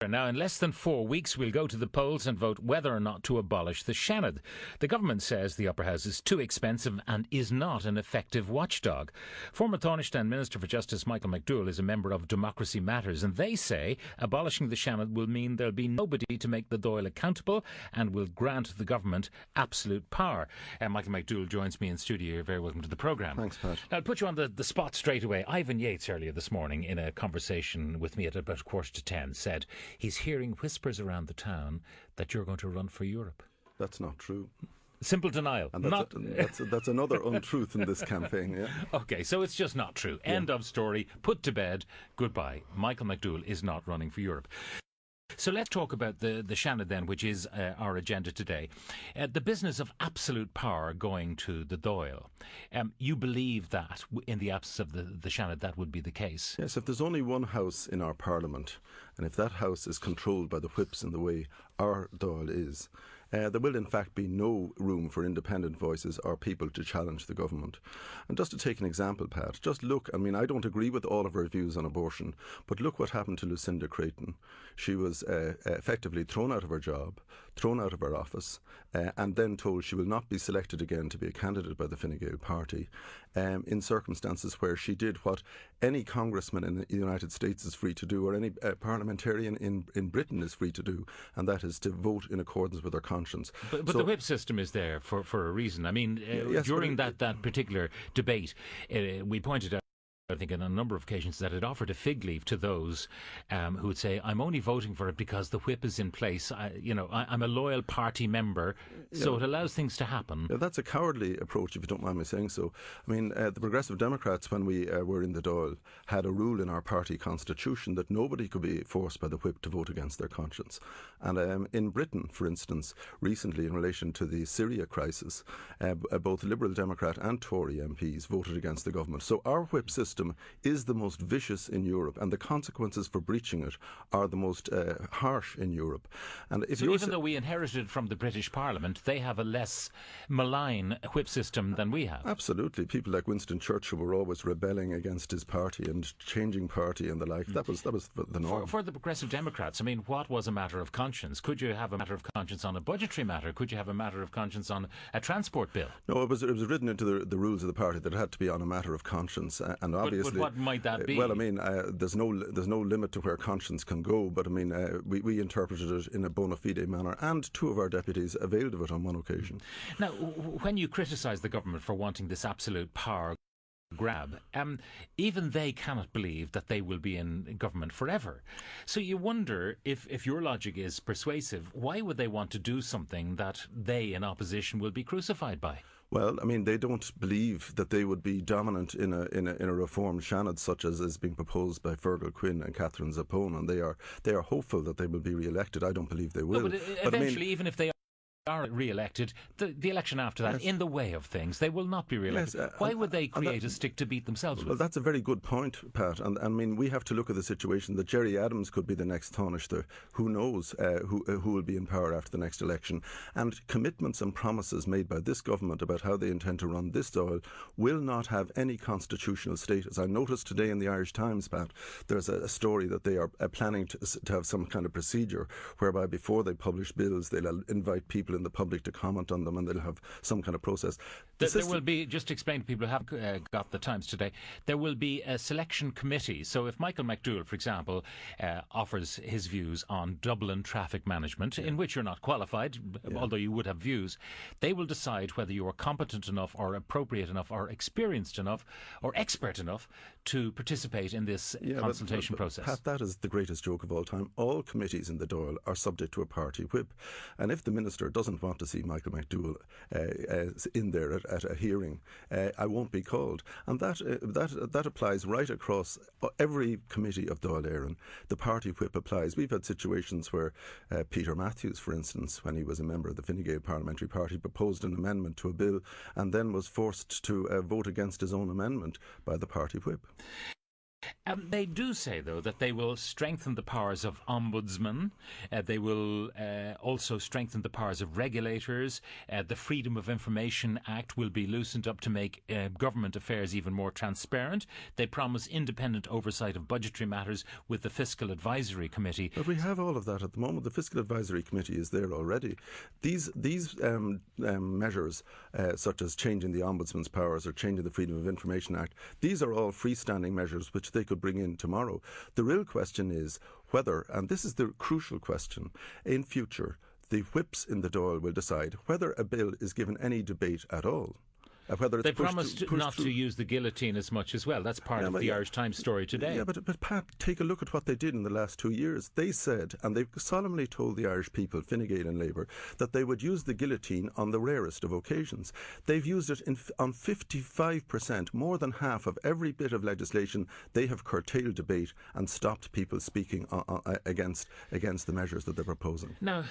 Now, in less than 4 weeks, we'll go to the polls and vote whether or not to abolish the Seanad. The government says the upper house is too expensive and is not an effective watchdog. Former Taoiseach and Minister for Justice Michael McDowell is a member of Democracy Matters, and they say abolishing the Seanad will mean there'll be nobody to make the Dáil accountable and will grant the government absolute power. Michael McDowell joins me in studio. You're very welcome to the programme. Thanks, Pat. Now, I'll put you on the spot straight away. Ivan Yates earlier this morning in a conversation with me at about 9:45 said he's hearing whispers around the town that you're going to run for Europe. That's not true. Simple denial. And that's another untruth in this campaign, yeah. OK, so it's just not true. Yeah. End of story. Put to bed. Goodbye. Michael McDowell is not running for Europe. So let's talk about the Seanad then, which is our agenda today. The business of absolute power going to the Dáil. You believe that in the absence of the Seanad that would be the case? Yes, if there's only one house in our parliament, and if that house is controlled by the whips in the way our Dáil is, there will in fact be no room for independent voices or people to challenge the government. And just to take an example, Pat, just look, I mean, I don't agree with all of her views on abortion, but look what happened to Lucinda Creighton. She was effectively thrown out of her job, thrown out of her office, and then told she will not be selected again to be a candidate by the Fine Gael party, in circumstances where she did what any congressman in the United States is free to do, or any parliamentarian in Britain is free to do, and that is to vote in accordance with their conscience. But the whip system is there for a reason. I mean, yes, during that particular debate, we pointed out, I think, on a number of occasions that it offered a fig leaf to those who would say, I'm only voting for it because the whip is in place. I'm a loyal party member, so it allows things to happen. Yeah, that's a cowardly approach, if you don't mind me saying so. I mean, the Progressive Democrats, when we were in the Dáil, had a rule in our party constitution that nobody could be forced by the whip to vote against their conscience. And in Britain, for instance, recently in relation to the Syria crisis, both Liberal Democrat and Tory MPs voted against the government. So our whip system is the most vicious in Europe, and the consequences for breaching it are the most harsh in Europe. And if so even though we inherited from the British Parliament, they have a less malign whip system than we have. Absolutely. People like Winston Churchill were always rebelling against his party and changing party and the like. That was the norm. For the Progressive Democrats, I mean, what was a matter of conscience? Could you have a matter of conscience on a budgetary matter? Could you have a matter of conscience on a transport bill? No, it was written into the rules of the party that it had to be on a matter of conscience, and obviously. But what might that be? Well, I mean, there's no limit to where conscience can go. But I mean, we interpreted it in a bona fide manner, and two of our deputies availed of it on one occasion. Now, when you criticise the government for wanting this absolute power grab, even they cannot believe that they will be in government forever. So you wonder if your logic is persuasive, why would they want to do something that they in opposition will be crucified by? Well, I mean, they don't believe that they would be dominant in a reformed Seanad such as is being proposed by Fergal Quinn and Catherine Zappone, and they are hopeful that they will be re-elected. I don't believe they will. No, but eventually, even if they are re-elected, the election after that, in the way of things, they will not be re-elected. Yes, why would they create a stick to beat themselves with? Well, that's a very good point, Pat. And I mean, we have to look at the situation that Jerry Adams could be the next Taoiseach. Who knows who will be in power after the next election? And commitments and promises made by this government about how they intend to run this Dáil will not have any constitutional status. I noticed today in the Irish Times, Pat, there's a story that they are planning to have some kind of procedure whereby before they publish bills, they'll invite people in the public to comment on them, and they'll have some kind of process. There will be, just to explain to people who have got the Times today, there will be a selection committee. So if Michael McDowell, for example, offers his views on Dublin traffic management, in which you're not qualified, although you would have views, they will decide whether you are competent enough or appropriate enough or experienced enough or expert enough to participate in this consultation process. Pat, that is the greatest joke of all time. All committees in the Dáil are subject to a party whip, and if the minister doesn't want to see Michael McDowell in there at a hearing, I won't be called. And that applies right across every committee of Dáil Éireann. The party whip applies. We've had situations where Peter Matthews, for instance, when he was a member of the Fine Gael Parliamentary Party, proposed an amendment to a bill and then was forced to vote against his own amendment by the party whip. They do say, though, that they will strengthen the powers of ombudsmen. They will also strengthen the powers of regulators. The Freedom of Information Act will be loosened up to make government affairs even more transparent. They promise independent oversight of budgetary matters with the Fiscal Advisory Committee. But we have all of that at the moment. The Fiscal Advisory Committee is there already. These measures, such as changing the Ombudsman's powers or changing the Freedom of Information Act, these are all freestanding measures which they could bring in tomorrow. The real question is whether, and this is the crucial question, in future, the whips in the Dáil will decide whether a bill is given any debate at all. Whether it's they promised not to use the guillotine as much as well. That's part of the Irish Times story today. Yeah, but Pat, take a look at what they did in the last 2 years. They said, and they solemnly told the Irish people, Fine Gael and Labour, that they would use the guillotine on the rarest of occasions. They've used it on 55%, more than half of every bit of legislation. They have curtailed debate and stopped people speaking against the measures that they're proposing. Now,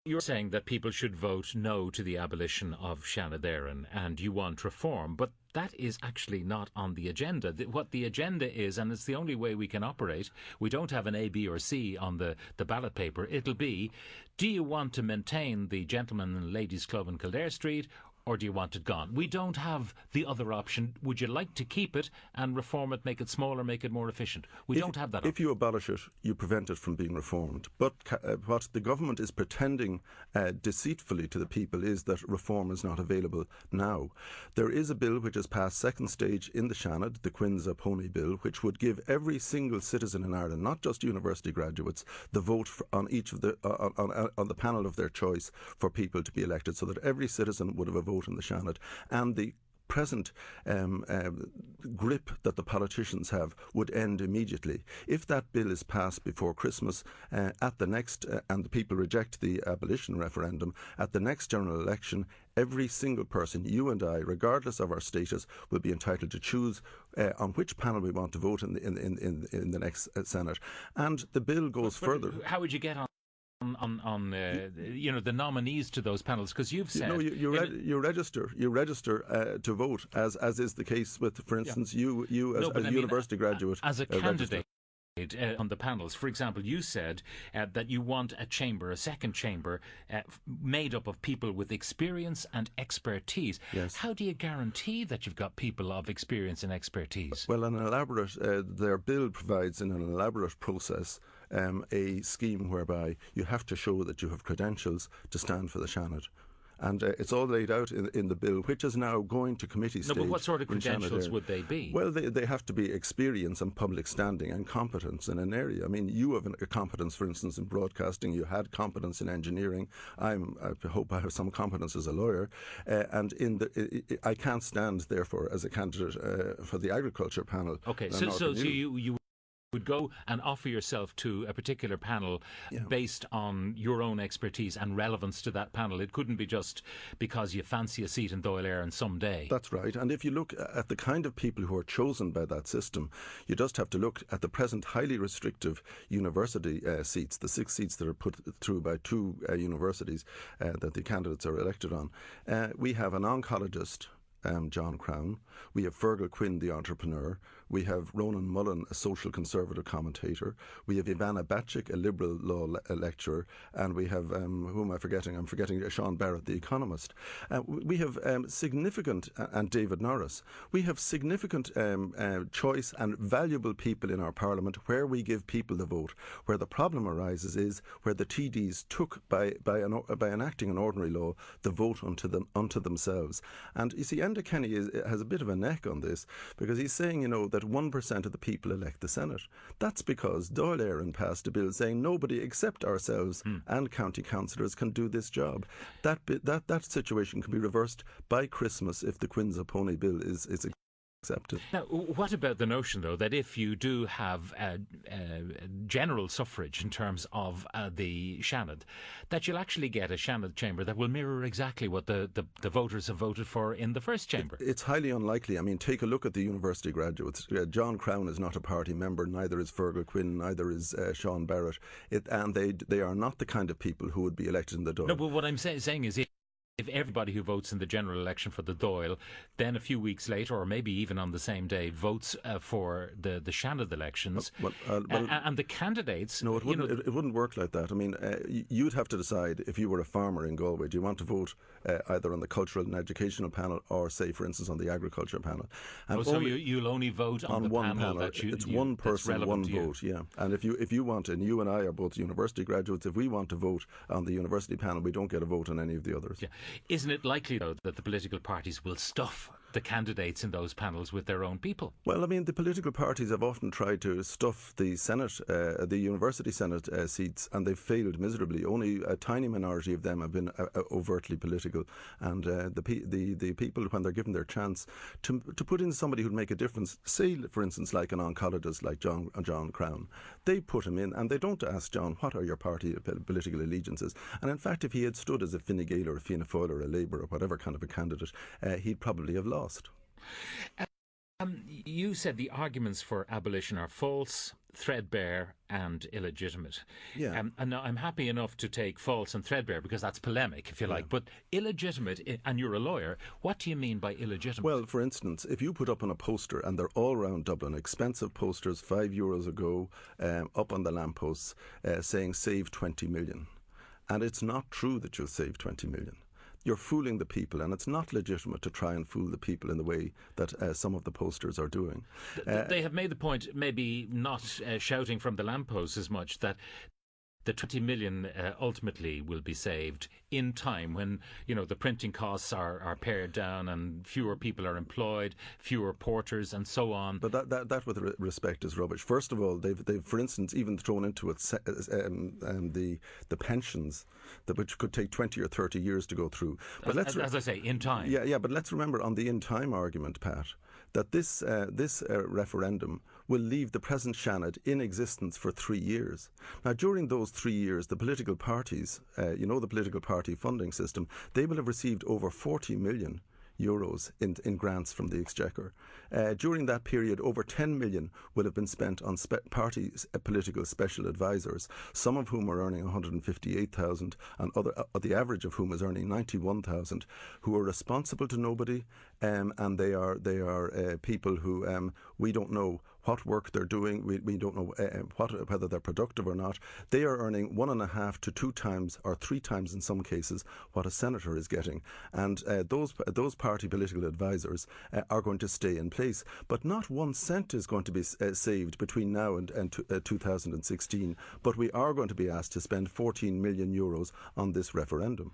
you're saying that people should vote no to the abolition of Seanad and you want reform, but that is actually not on the agenda. What the agenda is, and it's the only way we can operate, we don't have an A, B or C on the ballot paper. It'll be, do you want to maintain the Gentlemen and Ladies Club in Kildare Street, or do you want it gone? We don't have the other option. Would you like to keep it and reform it, make it smaller, make it more efficient? We don't have that option. If you abolish it, you prevent it from being reformed. But what the government is pretending deceitfully to the people is that reform is not available now. There is a bill which has passed second stage in the Seanad, the Quinza Pony Bill, which would give every single citizen in Ireland, not just university graduates, the vote on each of the on the panel of their choice for people to be elected, so that every citizen would have a vote in the Seanad, and the present grip that the politicians have would end immediately. If that bill is passed before Christmas, at the next, and the people reject the abolition referendum, at the next general election, every single person, you and I, regardless of our status, will be entitled to choose on which panel we want to vote in the next Senate. And the bill goes further. How would you get on the nominees to those panels? Because you've said you register to vote, as is the case with, for instance, you as a university graduate, as a candidate on the panels. For example, you said that you want a second chamber made up of people with experience and expertise. Yes. How do you guarantee that you've got people of experience and expertise? Well, their bill provides in an elaborate process a scheme whereby you have to show that you have credentials to stand for the Seanad. And it's all laid out in the bill, which is now going to committee stage. No, but what sort of credentials would they be? Well, they have to be experience and public standing and competence in an area. I mean, you have a competence, for instance, in broadcasting. You had competence in engineering. I hope I have some competence as a lawyer. And I can't stand, therefore, as a candidate for the agriculture panel. Okay, so you would go and offer yourself to a particular panel based on your own expertise and relevance to that panel. It couldn't be just because you fancy a seat in Dáil Éireann someday. That's right. And if you look at the kind of people who are chosen by that system, you just have to look at the present highly restrictive university seats, the 6 seats that are put through by 2 universities that the candidates are elected on. We have an oncologist, John Crown. We have Fergal Quinn, the entrepreneur. We have Ronan Mullen, a social conservative commentator. We have Ivana Bacik, a liberal law lecturer. And we have, who am I forgetting? I'm forgetting Sean Barrett, the economist. We have significant, and David Norris. We have significant choice and valuable people in our Parliament where we give people the vote. Where the problem arises is where the TDs took, by enacting an ordinary law, the vote unto themselves. And you see, Enda Kenny has a bit of a neck on this, because he's saying, that 1% of the people elect the Senate. That's because Dáil Éireann passed a bill saying nobody except ourselves and county councillors can do this job. That situation can be reversed by Christmas if the Quinza Pony Bill is accepted. Now, what about the notion, though, that if you do have general suffrage in terms of the Seanad, that you'll actually get a Seanad chamber that will mirror exactly what the voters have voted for in the first chamber? It's highly unlikely. I mean, take a look at the university graduates. John Crown is not a party member, neither is Fergal Quinn, neither is Sean Barrett. And they are not the kind of people who would be elected in the Dáil. No, but what I'm saying is if everybody who votes in the general election for the Dáil, then a few weeks later, or maybe even on the same day, votes for the Seanad elections, and the candidates... No, it wouldn't work like that. I mean, you'd have to decide, if you were a farmer in Galway, do you want to vote either on the cultural and educational panel or, say, for instance, on the agriculture panel? And so you'll only vote on the one panel. It's one person, one vote, yeah. And if you want, and you and I are both university graduates, if we want to vote on the university panel, we don't get a vote on any of the others. Yeah. Isn't it likely, though, that the political parties will stuff the candidates in those panels with their own people? Well, I mean, the political parties have often tried to stuff the Senate, the university Senate seats, and they've failed miserably. Only a tiny minority of them have been overtly political, and the people, when they're given their chance to put in somebody who'd make a difference, say, for instance, like an oncologist like John Crown, they put him in, and they don't ask John, what are your party political allegiances? And in fact, if he had stood as a Fine Gael or a Fianna Fáil or a Labour or whatever kind of a candidate, he'd probably have lost. You said the arguments for abolition are false, threadbare and illegitimate. Yeah. And now I'm happy enough to take false and threadbare because that's polemic, if you like. But illegitimate, and you're a lawyer, what do you mean by illegitimate? Well, for instance, if you put up on a poster, and they're all around Dublin, expensive posters, €5 ago, up on the lampposts, saying save 20 million. And it's not true that you'll save 20 million. You're fooling the people, and it's not legitimate to try and fool the people in the way that some of the posters are doing. They have made the point, maybe not shouting from the lampposts as much, that the 20 million ultimately will be saved in time when, the printing costs are pared down and fewer people are employed, fewer porters and so on. But that with respect is rubbish. First of all, they've for instance even thrown into it the pensions, which could take 20 or 30 years to go through. But as I say, in time. Yeah, but let's remember on the in time argument, Pat, that this referendum will leave the present Seanad in existence for 3 years. Now, during those 3 years, the political parties, the political party funding system, they will have received over 40 million euros in grants from the Exchequer. During that period, over 10 million will have been spent on political special advisors, some of whom are earning 158,000 and the average of whom is earning 91,000, who are responsible to nobody, and they are people who we don't know what work they're doing. We don't know whether they're productive or not. They are earning 1.5 to 2 times or 3 times in some cases what a senator is getting, and those party political advisors are going to stay in place. But not 1 cent is going to be saved between now and 2016. But we are going to be asked to spend 14 million euros on this referendum.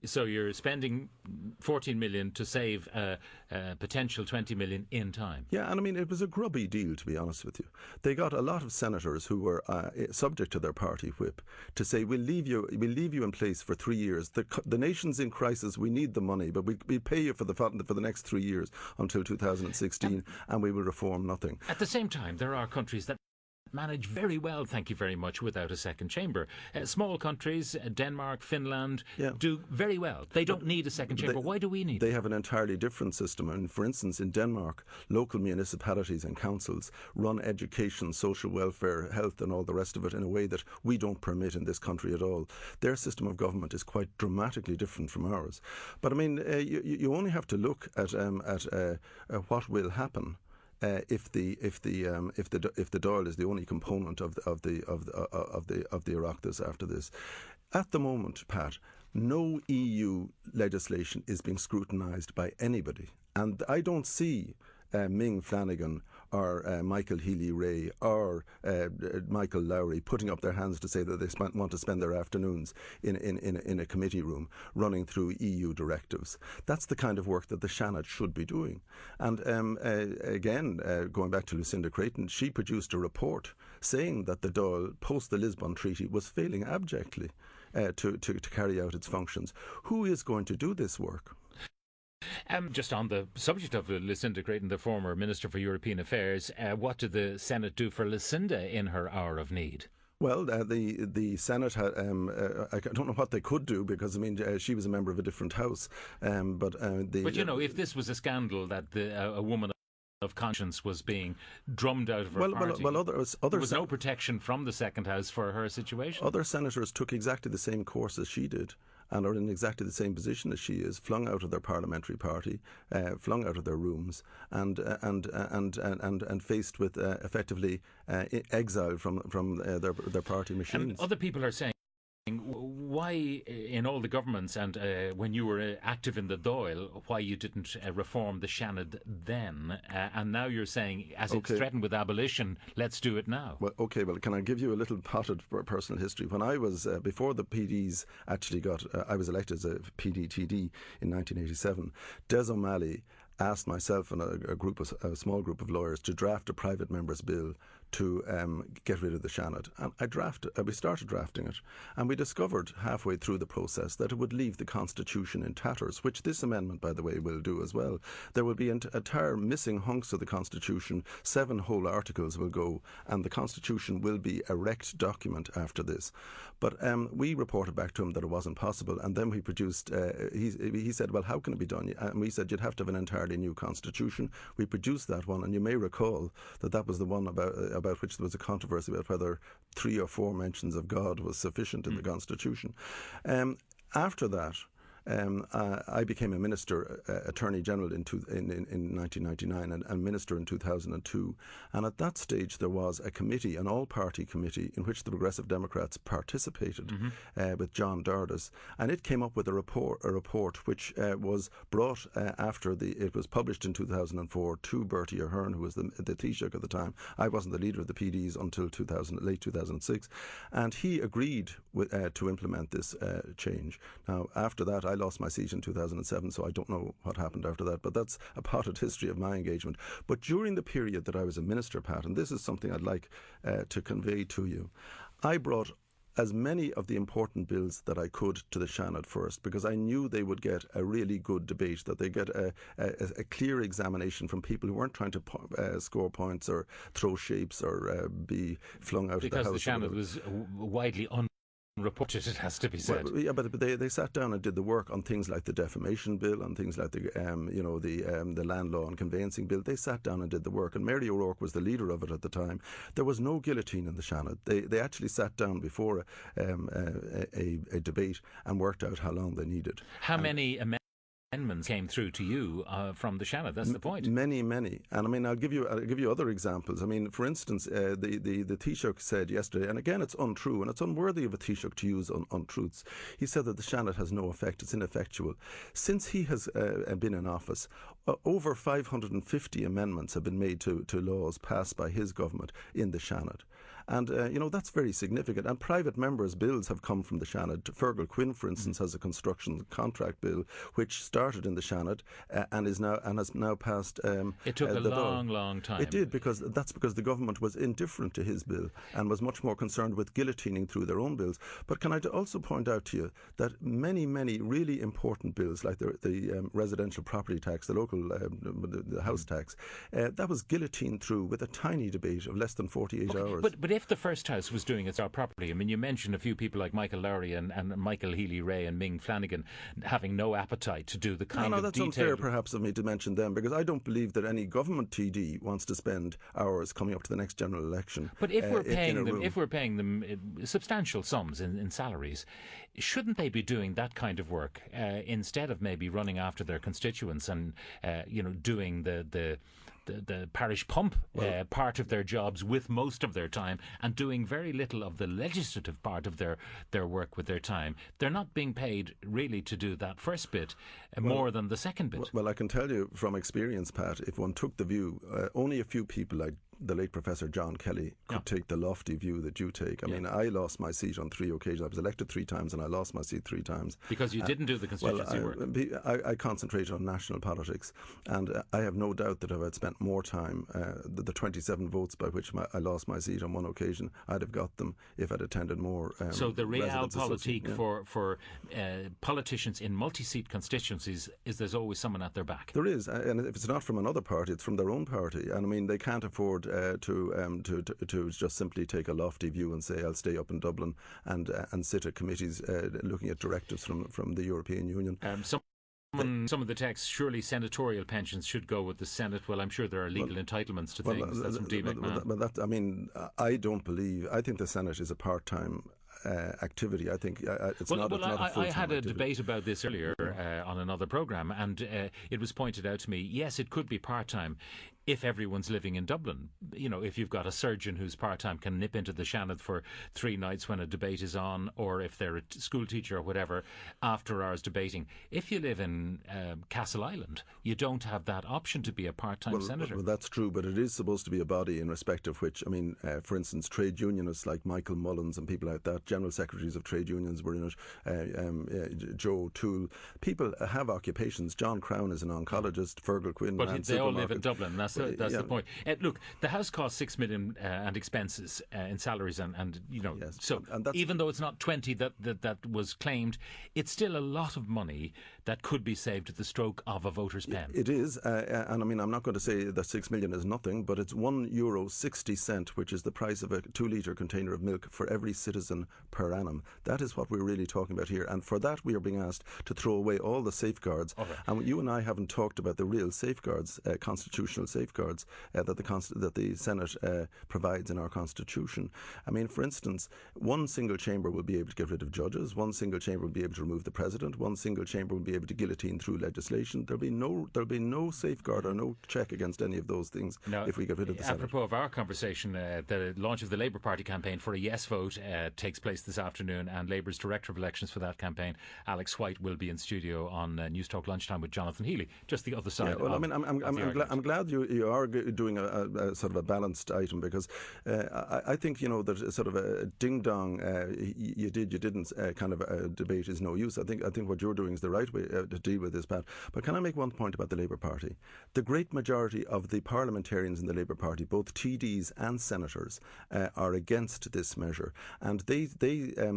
So you're spending 14 million to save potential 20 million in time. Yeah, and I mean, it was a grubby deal, to be honest with you. They got a lot of senators who were subject to their party whip to say, we'll leave you in place for 3 years. The nation's in crisis, we need the money, but we pay you for the next 3 years until 2016, and we will reform nothing. At the same time, there are countries that manage very well, thank you very much, without a second chamber. Small countries, Denmark, Finland, do very well. They don't need a second chamber. Why do we need it? They have an entirely different system. And for instance, in Denmark, local municipalities and councils run education, social welfare, health and all the rest of it in a way that we don't permit in this country at all. Their system of government is quite dramatically different from ours. But I mean, you only have to look at what will happen if the Dáil is the only component of the Oireachtas after this. At the moment, Pat, no EU legislation is being scrutinised by anybody, and I don't see Ming Flanagan or Michael Healy-Rae or Michael Lowry putting up their hands to say that they want to spend their afternoons in a committee room running through EU directives. That's the kind of work that the Seanad should be doing. And again, going back to Lucinda Creighton, she produced a report saying that the Dáil, post the Lisbon Treaty, was failing abjectly to carry out its functions. Who is going to do this work? Just on the subject of Lucinda Creighton, the former Minister for European Affairs, what did the Senate do for Lucinda in her hour of need? Well, the Senate had, I don't know what they could do because, I mean, she was a member of a different house. But you know, if this was a scandal that a woman of conscience was being drummed out of her party, there was no protection from the second house for her situation. Other senators took exactly the same course as she did, and are in exactly the same position as she is, flung out of their parliamentary party, flung out of their rooms, and faced with effectively exile from their party machines. Other people are saying, why in all the governments and when you were active in the Dáil, why you didn't reform the Seanad then, and now you're saying as it's threatened with abolition, let's do it now. Well, can I give you a little potted personal history? When I was before the PDs actually I was elected as a PD-TD in 1987. Des O'Malley asked myself and a small group of lawyers to draft a private member's bill to get rid of the Seanad. And we started drafting it, and we discovered halfway through the process that it would leave the Constitution in tatters, which this amendment, by the way, will do as well. There will be entire missing hunks of the Constitution, 7 whole articles will go, and the Constitution will be a wrecked document after this. But we reported back to him that it wasn't possible, and then we produced, he said, well, how can it be done? And we said, you'd have to have an entirely new Constitution. We produced that one, and you may recall that was the one about which there was a controversy about whether 3 or 4 mentions of God was sufficient in the Constitution. After that, I became a minister, Attorney General in 1999 and minister in 2002. And at that stage there was a committee, an all-party committee, in which the Progressive Democrats participated with John Dardis. And it came up with a report which was brought after it was published in 2004 to Bertie Ahern, who was the Taoiseach at the time. I wasn't the leader of the PDs until late 2006. And he agreed to implement this change. Now, after that, I lost my seat in 2007, so I don't know what happened after that, but that's a potted history of my engagement. But during the period that I was a minister, Pat, and this is something I'd like to convey to you, I brought as many of the important bills that I could to the Seanad first, because I knew they would get a really good debate, that they get a clear examination from people who weren't trying to score points or throw shapes or be flung out of the house. Because the Seanad was widely unreported, it has to be said. Well, yeah, but they sat down and did the work on things like the defamation bill, on things like the land law and conveyancing bill. They sat down and did the work, and Mary O'Rourke was the leader of it at the time. There was no guillotine in the Seanad. They actually sat down before a debate and worked out how long they needed. How many amendments came through to you from the Seanad? That's the point. Many. And I mean, I'll give you other examples. I mean, for instance, the Taoiseach said yesterday, and again, it's untrue, and it's unworthy of a Taoiseach to use untruths. He said that the Seanad has no effect; it's ineffectual. Since he has been in office, over 550 amendments have been made to laws passed by his government in the Seanad. And, that's very significant. And private members' bills have come from the Seanad. Fergal Quinn, for instance, has a construction contract bill which started in the Seanad and has now passed. It took a long time. It did, because the government was indifferent to his bill and was much more concerned with guillotining through their own bills. But can I also point out to you that many really important bills, like the residential property tax, the local the house tax, that was guillotined through with a tiny debate of less than 48 hours. But if the First House was doing its job properly, I mean, you mentioned a few people like Michael Lowry and Michael Healy-Rae and Ming Flanagan having no appetite to do the kind of that's detailed... unfair perhaps of me to mention them, because I don't believe that any government TD wants to spend hours coming up to the next general election. But if we're paying them substantial sums in salaries, shouldn't they be doing that kind of work instead of maybe running after their constituents and doing the parish pump part of their jobs with most of their time and doing very little of the legislative part of their work with their time? They're not being paid really to do that first bit more than the second bit. Well, I can tell you from experience, Pat, if one took the view, only a few people like the late Professor John Kelly could take the lofty view that you take. I mean, I lost my seat on 3 occasions. I was elected 3 times and I lost my seat 3 times. Because you didn't do the constituency work. I concentrated on national politics, and I have no doubt that if I'd spent more time, the 27 votes by which I lost my seat on one occasion, I'd have got them if I'd attended more. So the realpolitik for politicians in multi-seat constituencies is there's always someone at their back. There is, and if it's not from another party, it's from their own party. And I mean, they can't afford to just simply take a lofty view and say I'll stay up in Dublin and sit at committees looking at directives from the European Union. Some of the texts, surely senatorial pensions should go with the Senate. Well, I'm sure there are legal entitlements to things. That's from D. McMahon. I don't believe. I think the Senate is a part-time activity. I think it's well, not. Well, it's not a full-time I had a activity. debate about this earlier on another programme, and it was pointed out to me, yes, it could be part-time if everyone's living in Dublin. You know, if you've got a surgeon who's part-time can nip into the Seanad for 3 nights when a debate is on, or if they're a school teacher or whatever, after hours debating. If you live in Castle Island, you don't have that option to be a part-time senator. Well, that's true, but it is supposed to be a body in respect of which, I mean, for instance, trade unionists like Michael Mullins and people like that, general secretaries of trade unions were in it, Joe Toole. People have occupations. John Crown is an oncologist, Fergal Quinn but ran they all live supermarket. in Dublin. That's the point. Look, the house cost $6 million and expenses in salaries, and you know, Yes. so And even though it's not 20 that was claimed, it's still a lot of money that could be saved at the stroke of a voter's pen. It is, and I mean, I'm not going to say that 6 million is nothing, but it's €1.60, which is the price of a 2-litre container of milk for every citizen per annum. That is what we're really talking about here, and for that we are being asked to throw away all the safeguards. Okay. And you and I haven't talked about the real safeguards, constitutional safeguards that the Senate provides in our constitution. I mean, for instance, one single chamber will be able to get rid of judges, one single chamber will be able to remove the president, one single chamber will be able to guillotine through legislation. There'll be no safeguard or no check against any of those things if we get rid of the Senate. Apropos of our conversation, the launch of the Labour Party campaign for a yes vote takes place this afternoon, and Labour's Director of Elections for that campaign, Alex White, will be in studio on Newstalk Lunchtime with Jonathan Healy. Just the other side. Yeah, well, I mean, I'm glad you are doing a sort of a balanced item, because I think, you know, there's sort of a ding dong, you didn't kind of a debate is no use. I think what you're doing is the right way to deal with this, Pat. But can I make one point about the Labour Party? The great majority of the parliamentarians in the Labour Party, both TDs and senators, are against this measure, and they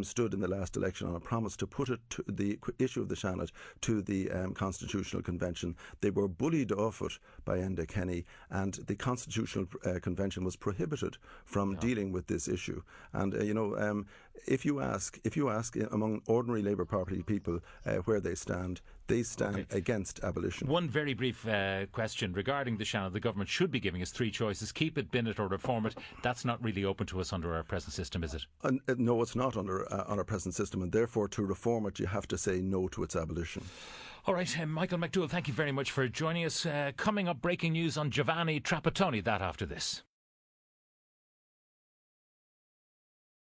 stood in the last election on a promise to put the issue of the Seanad to the Constitutional Convention. They were bullied off it by Enda Kenny, and the Constitutional Convention was prohibited from dealing with this issue. And if you ask among ordinary Labour Party people where they stand against abolition. One very brief question regarding the Seanad. The government should be giving us 3 choices: keep it, bin it, or reform it. That's not really open to us under our present system, is it? No, it's not under our present system, and therefore to reform it you have to say no to its abolition. All right, Michael McDowell, thank you very much for joining us. Coming up, breaking news on Giovanni Trapattoni. That after this.